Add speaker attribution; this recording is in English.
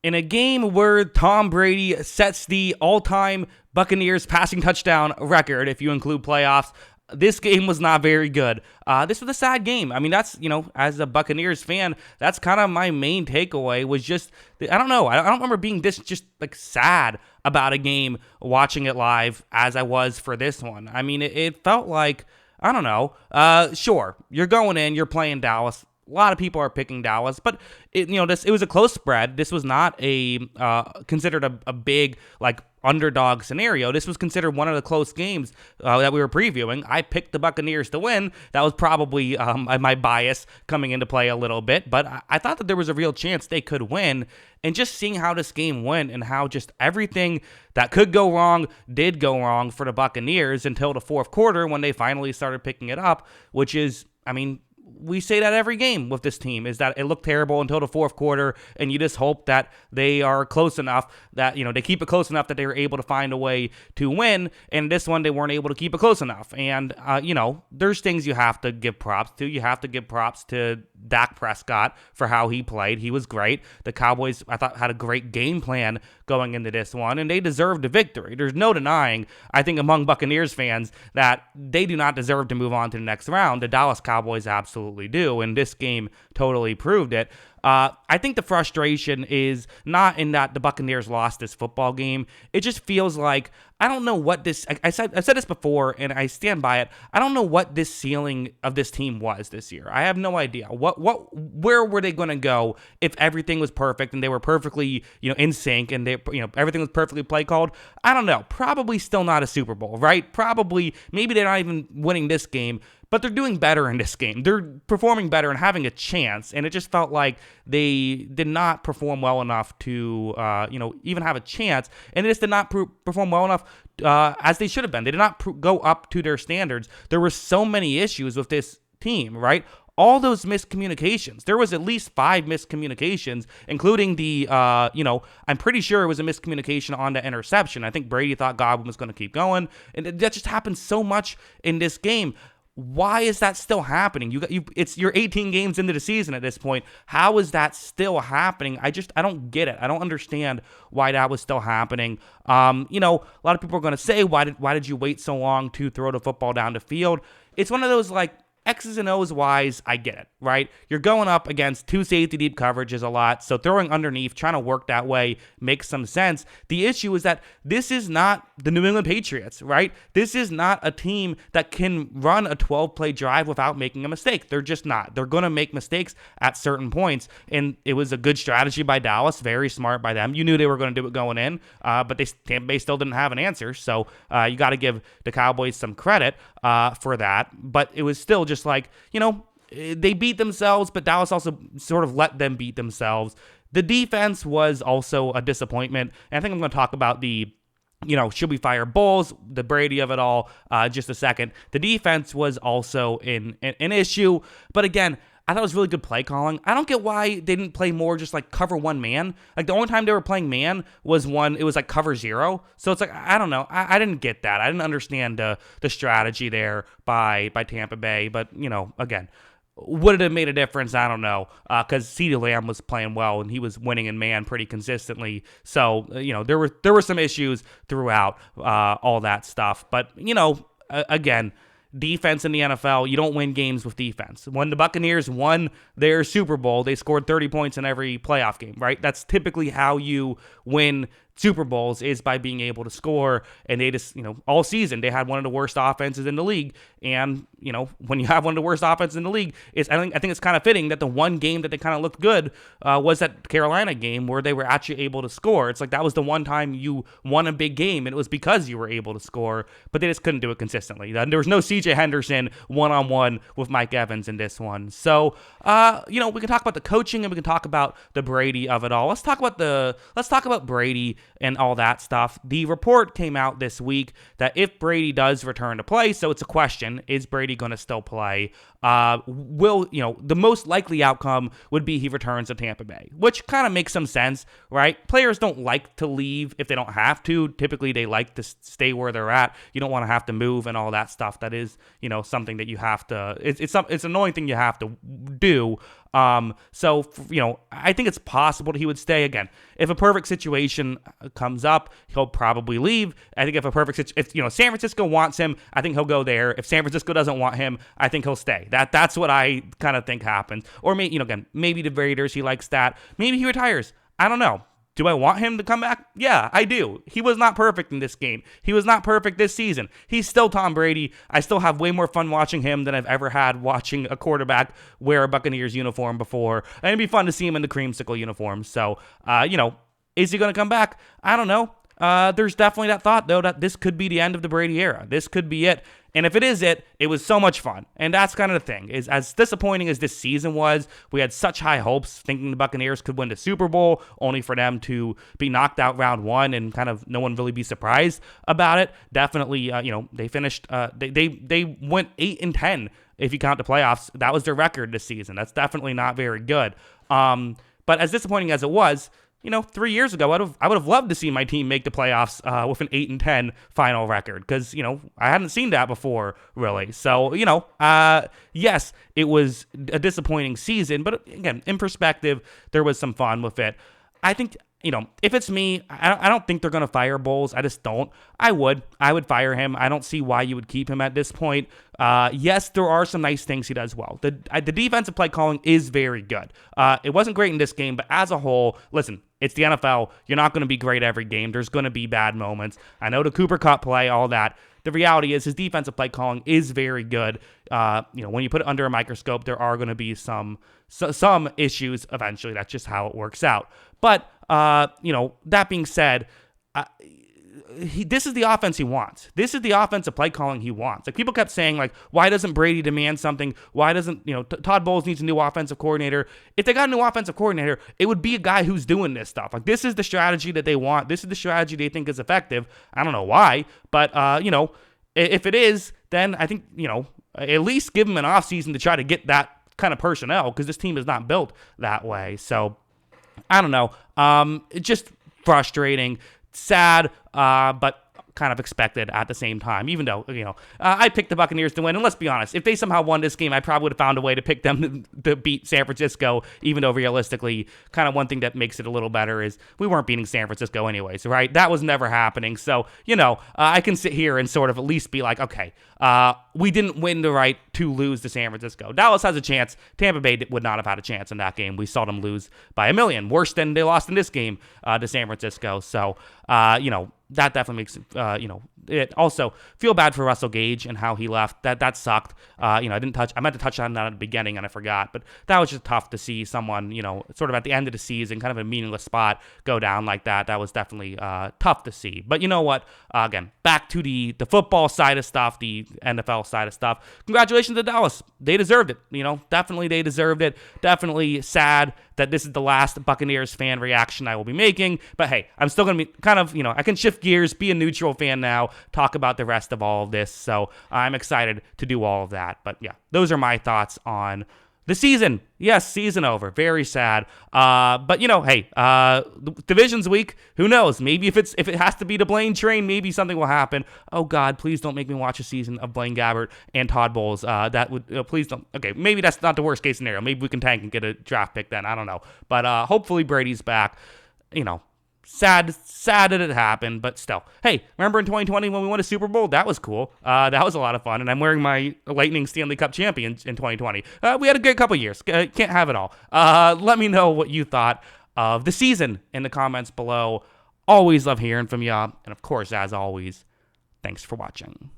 Speaker 1: In a game where Tom Brady sets the all-time Buccaneers passing touchdown record, if you include playoffs, this game was not very good. This was a sad game. I mean, that's, as a Buccaneers fan, that's kind of my main takeaway was just, I don't know. I don't remember being this just like sad about a game watching it live as I was for this one. I mean, it felt like, I don't know. Sure, you're going in, you're playing Dallas. A lot of people are picking Dallas, but it was a close spread. This was not a considered a big like underdog scenario. This was considered one of the close games that we were previewing. I picked the Buccaneers to win. That was probably my bias coming into play a little bit, but I thought that there was a real chance they could win. And just seeing how this game went and how just everything that could go wrong did go wrong for the Buccaneers until the fourth quarter when they finally started picking it up, which is, I mean, we say that every game with this team is that it looked terrible until the fourth quarter, and you just hope that they are close enough that, they keep it close enough that they were able to find a way to win. And this one, they weren't able to keep it close enough. And, there's things you have to give props to. You have to give props to Dak Prescott for how he played. He was great. The Cowboys, I thought, had a great game plan going into this one, and they deserved a victory. There's no denying, I think, among Buccaneers fans that they do not deserve to move on to the next round. The Dallas Cowboys absolutely do, and this game totally proved it. I think the frustration is not in that the Buccaneers lost this football game. It just feels like, I don't know what this, I've said this before and I stand by it. I don't know what this ceiling of this team was this year. I have no idea. Where were they going to go if everything was perfect and they were perfectly, in sync and they, everything was perfectly play called? I don't know. Probably still not a Super Bowl, right? Probably, maybe they're not even winning this game, but they're doing better in this game. They're performing better and having a chance, and it just felt like they did not perform well enough to, even have a chance, and they just did not perform well enough as they should have been. They did not go up to their standards. There were so many issues with this team, right? All those miscommunications. There was at least 5 miscommunications, including the, I'm pretty sure it was a miscommunication on the interception. I think Brady thought Godwin was going to keep going, and that just happened so much in this game. Why is that still happening? You're 18 games into the season at this point. How is that still happening? I don't get it. I don't understand why that was still happening. A lot of people are going to say, why did you wait so long to throw the football down the field? It's one of those like X's and O's wise, I get it, right? You're going up against 2 safety deep coverages a lot, so throwing underneath, trying to work that way makes some sense. The issue is that this is not the New England Patriots, right? This is not a team that can run a 12-play drive without making a mistake. They're just not. They're going to make mistakes at certain points, and it was a good strategy by Dallas, very smart by them. You knew they were going to do it going in, but Tampa Bay still didn't have an answer, so you got to give the Cowboys some credit for that, but it was still just like, they beat themselves, but Dallas also sort of let them beat themselves. The defense was also a disappointment, and I think I'm going to talk about the, should we fire Bulls, the Brady of it all, just a second. The defense was also an issue, but again, I thought it was really good play calling. I don't get why they didn't play more just like cover one man. Like the only time they were playing man was it was like cover 0. So it's like, I don't know. I didn't get that. I didn't understand the strategy there by Tampa Bay. But, again, would it have made a difference? I don't know. Because CeeDee Lamb was playing well and he was winning in man pretty consistently. So, there were some issues throughout all that stuff. But, again, defense in the NFL, you don't win games with defense. When the Buccaneers won their Super Bowl, they scored 30 points in every playoff game, right? That's typically how you win Super Bowls, is by being able to score. And they just, all season they had one of the worst offenses in the league. And, when you have one of the worst offenses in the league, I think it's kind of fitting that the one game that they kind of looked good was that Carolina game where they were actually able to score. It's like that was the one time you won a big game, and it was because you were able to score, but they just couldn't do it consistently. There was no C.J. Henderson one-on-one with Mike Evans in this one. So, we can talk about the coaching and we can talk about the Brady of it all. Let's talk about Brady and all that stuff. The report came out this week that if Brady does return to play, so it's a question, is Brady going to still play? The most likely outcome would be he returns to Tampa Bay, which kind of makes some sense, right? Players don't like to leave if they don't have to. Typically, they like to stay where they're at. You don't want to have to move and all that stuff. That is, something that you have to. It's an annoying thing you have to do. I think it's possible that he would stay. Again, if a perfect situation comes up, he'll probably leave. I think if San Francisco wants him, I think he'll go there. If San Francisco doesn't want him, I think he'll stay. That's what I kind of think happens. Or maybe the Raiders, he likes that. Maybe he retires. I don't know. Do I want him to come back? Yeah, I do. He was not perfect in this game. He was not perfect this season. He's still Tom Brady. I still have way more fun watching him than I've ever had watching a quarterback wear a Buccaneers uniform before. And it'd be fun to see him in the creamsicle uniform. So, is he going to come back? I don't know. There's definitely that thought, though, that this could be the end of the Brady era. This could be it. And if it is it was so much fun. And that's kind of the thing, is as disappointing as this season was, we had such high hopes thinking the Buccaneers could win the Super Bowl, only for them to be knocked out round one and kind of no one really be surprised about it. Definitely, they finished, they went 8-10 if you count the playoffs. That was their record this season. That's definitely not very good. But as disappointing as it was, 3 years ago, I would have loved to see my team make the playoffs with an 8-10 final record, because I hadn't seen that before, really. So yes, it was a disappointing season, but again, in perspective, there was some fun with it. I think if it's me, I don't think they're going to fire Bowles. I just don't. I would fire him. I don't see why you would keep him at this point. Yes, there are some nice things he does well. The defensive play calling is very good. It wasn't great in this game, but as a whole, listen, it's the NFL. You're not going to be great every game. There's going to be bad moments. I know the Cooper Kupp play, all that. The reality is his defensive play calling is very good. When you put it under a microscope, there are going to be some issues eventually. That's just how it works out. But that being said, this is the offense he wants. This is the offensive play calling he wants. Like, people kept saying, like, why doesn't Brady demand something? Why doesn't, Todd Bowles needs a new offensive coordinator. If they got a new offensive coordinator, it would be a guy who's doing this stuff. Like, this is the strategy that they want. This is the strategy they think is effective. I don't know why, but, if it is, then I think, at least give him an offseason to try to get that kind of personnel, because this team is not built that way. So, I don't know. It's just frustrating, sad, but kind of expected at the same time, even though, I picked the Buccaneers to win. And let's be honest, if they somehow won this game, I probably would have found a way to pick them to beat San Francisco, even though realistically, kind of one thing that makes it a little better is we weren't beating San Francisco anyways, right? That was never happening. So, I can sit here and sort of at least be like, okay, we didn't win the right to lose to San Francisco. Dallas has a chance. Tampa Bay would not have had a chance in that game. We saw them lose by 1 million, worse than they lost in this game to San Francisco. So, that definitely makes it also feel bad for Russell Gage and how he left. That sucked. I meant to touch on that at the beginning and I forgot, but that was just tough to see someone, sort of at the end of the season, kind of a meaningless spot, go down like that. That was definitely tough to see. But you know what? Again, back to the football side of stuff, the NFL side of stuff. Congratulations to Dallas. They deserved it. Definitely they deserved it. Definitely sad that this is the last Buccaneers fan reaction I will be making. But hey, I'm still going to be kind of, I can shift gears, be a neutral fan now, talk about the rest of all of this. So I'm excited to do all of that. But yeah, those are my thoughts on the season. Yes, season over. Very sad. But hey, divisions week. Who knows? Maybe if it has to be the Blaine train, maybe something will happen. Oh God, please don't make me watch a season of Blaine Gabbert and Todd Bowles. That would please don't. Okay, maybe that's not the worst case scenario. Maybe we can tank and get a draft pick then. I don't know. But hopefully Brady's back. Sad that it happened, but still. Hey, remember in 2020 when we won a Super Bowl? That was cool. That was a lot of fun, and I'm wearing my Lightning Stanley Cup champion in 2020. We had a good couple years. Can't have it all. Let me know what you thought of the season in the comments below. Always love hearing from you, and of course, as always, thanks for watching.